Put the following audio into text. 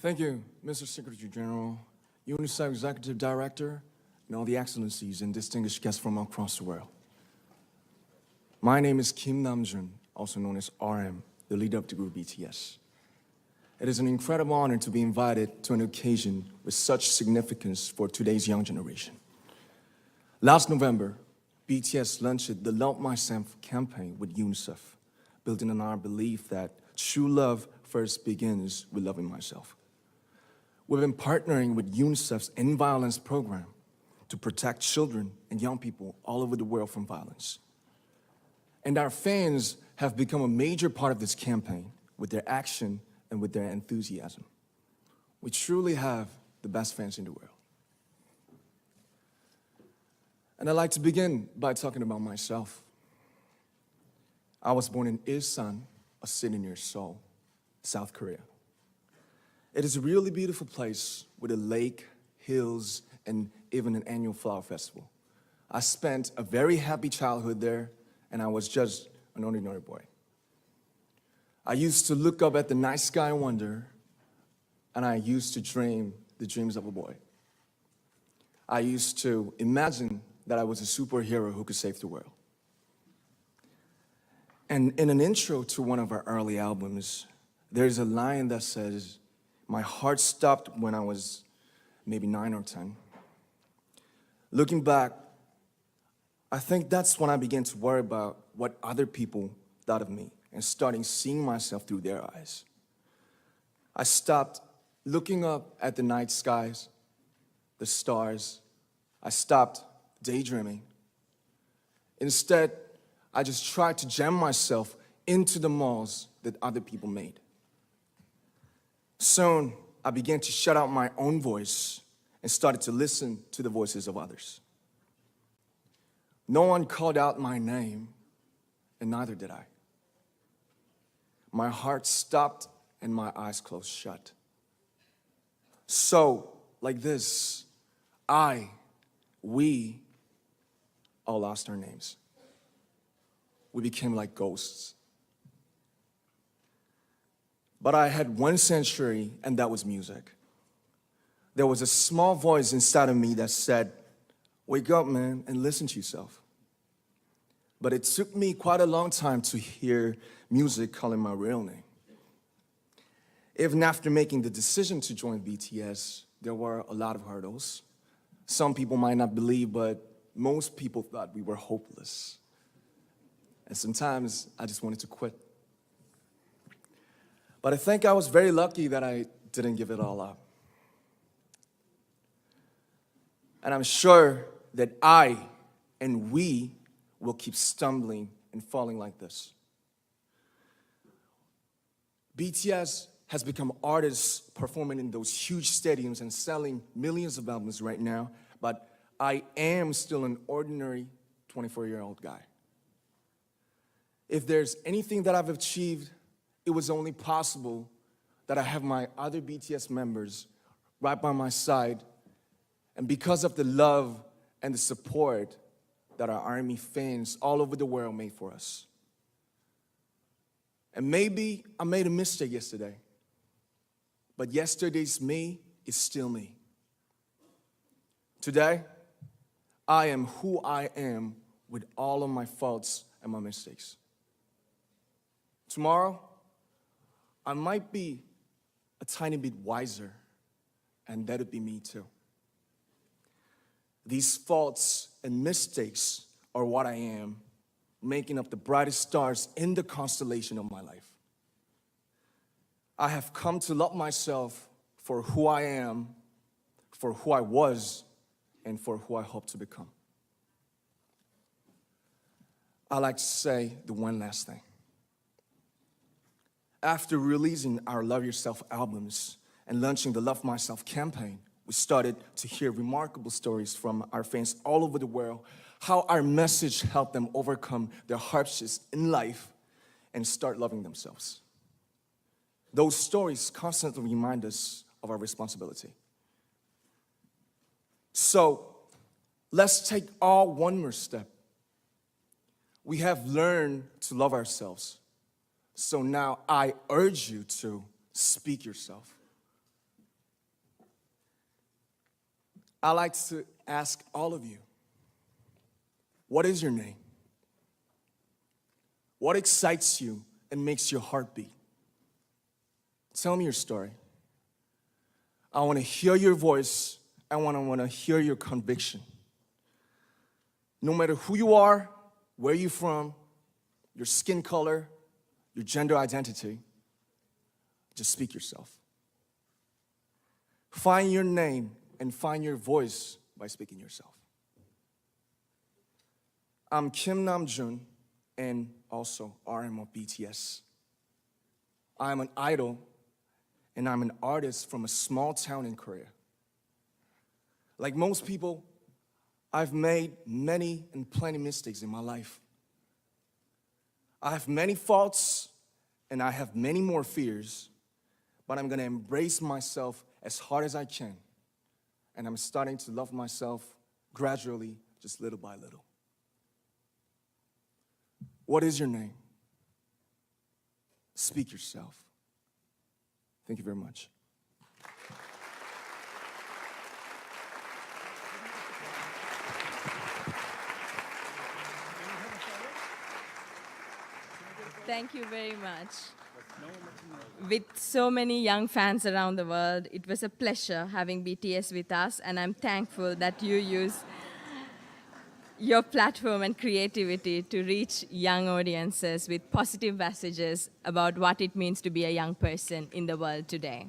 Thank you, Mr. Secretary General, UNICEF Executive Director, and all the excellencies and distinguished guests from across the world. My name is Kim Namjoon, also known as RM, the leader of the group BTS. It is an incredible honor to be invited to an occasion with such significance for today's young generation. Last November, BTS launched the Love Myself campaign with UNICEF, building on our belief that true love first begins with loving myself. We've been partnering with UNICEF's End Violence program to protect children and young people all over the world from violence. And our fans have become a major part of this campaign with their action and with their enthusiasm. We truly have the best fans in the world. And I'd like to begin by talking about myself. I was born in Ilsan, a city near Seoul, South Korea. It is a really beautiful place with a lake, hills, and even an annual flower festival. I spent a very happy childhood there, and I was just an ordinary boy. I used to look up at the night sky and wonder, and I used to dream the dreams of a boy. I used to imagine that I was a superhero who could save the world. And in an intro to one of our early albums, there's a line that says, "My heart stopped when I was maybe 9 or 10. Looking back, I think that's when I began to worry about what other people thought of me and starting seeing myself through their eyes. I stopped looking up at the night skies, the stars. I stopped daydreaming. Instead, I just tried to jam myself into the malls that other people made. Soon, I began to shut out my own voice and started to listen to the voices of others. No one called out my name, and neither did I. My heart stopped and my eyes closed shut. So, like this, we all lost our names. We became like ghosts. But I had one sanctuary, and that was music. There was a small voice inside of me that said, "Wake up, man, and listen to yourself." But it took me quite a long time to hear music calling my real name. Even after making the decision to join BTS, there were a lot of hurdles. Some people might not believe, but most people thought we were hopeless. And sometimes I just wanted to quit. But I think I was very lucky that I didn't give it all up. And I'm sure that I and we will keep stumbling and falling like this. BTS has become artists performing in those huge stadiums and selling millions of albums right now, but I am still an ordinary 24-year-old guy. If there's anything that I've achieved, it was only possible that I have my other BTS members right by my side, and because of the love and the support that our ARMY fans all over the world made for us. And maybe I made a mistake yesterday, but yesterday's me is still me. Today, I am who I am with all of my faults and my mistakes. Tomorrow, I might be a tiny bit wiser, and that'd be me too. These faults and mistakes are what I am, making up the brightest stars in the constellation of my life. I have come to love myself for who I am, for who I was, and for who I hope to become. I'd like to say the one last thing. After releasing our Love Yourself albums and launching the Love Myself campaign, we started to hear remarkable stories from our fans all over the world, how our message helped them overcome their hardships in life and start loving themselves. Those stories constantly remind us of our responsibility. So, let's take all one more step. We have learned to love ourselves. So now I urge you to speak yourself. I'd like to ask all of you, what is your name? What excites you and makes your heart beat? Tell me your story. I want to hear your voice. I want to hear your conviction. No matter who you are, where you're from, your skin color, your gender identity, just speak yourself. Find your name and find your voice by speaking yourself. I'm Kim Namjoon and also RM of BTS. I'm an idol and I'm an artist from a small town in Korea. Like most people, I've made many and plenty mistakes in my life. I have many faults and I have many more fears, but I'm gonna embrace myself as hard as I can. And I'm starting to love myself gradually, just little by little. What is your name? Speak yourself. Thank you very much. Thank you very much. With so many young fans around the world, it was a pleasure having BTS with us, and I'm thankful that you use your platform and creativity to reach young audiences with positive messages about what it means to be a young person in the world today.